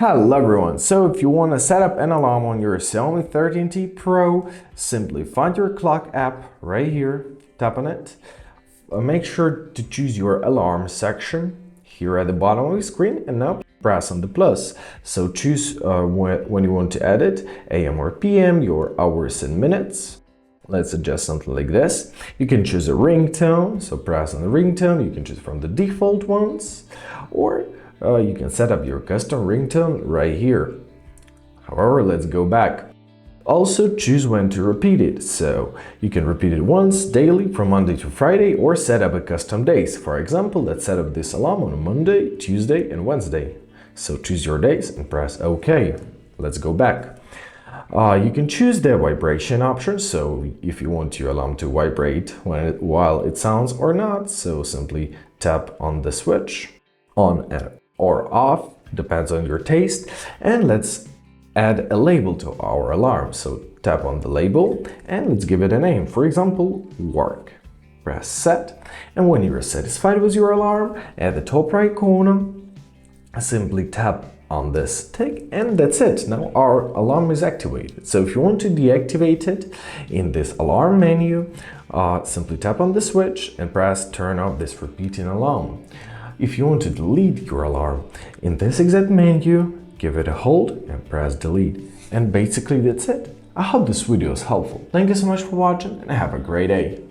Hello everyone, so if you want to set up an alarm on your Xiaomi 14T Pro, simply find your clock app right here, tap on it, make sure to choose your alarm section here at the bottom of the screen and now press on the plus. So choose when you want to edit AM or PM, your hours and minutes. Let's adjust something like this. You can choose a ringtone, so press on the ringtone, you can choose from the default ones, or you can set up your custom ringtone right here. However, let's go back. Also choose when to repeat it, so you can repeat it once daily from Monday to Friday or set up a custom days. For example, let's set up this alarm on a Monday, Tuesday and Wednesday. So choose your days and press OK. Let's go back. You can choose the vibration option, so if you want your alarm to vibrate while it sounds or not, so simply tap on the switch on or off, depends on your taste, and let's add a label to our alarm. So tap on the label and let's give it a name, for example, work. Press set, and when you're satisfied with your alarm, at the top right corner, simply tap on this tick and that's it. Now our alarm is activated. So if you want to deactivate it in this alarm menu, simply tap on the switch and press turn off this repeating alarm. If you want to delete your alarm, in this exact menu, give it a hold and press delete. And basically that's it. I hope this video is helpful. Thank you so much for watching and have a great day.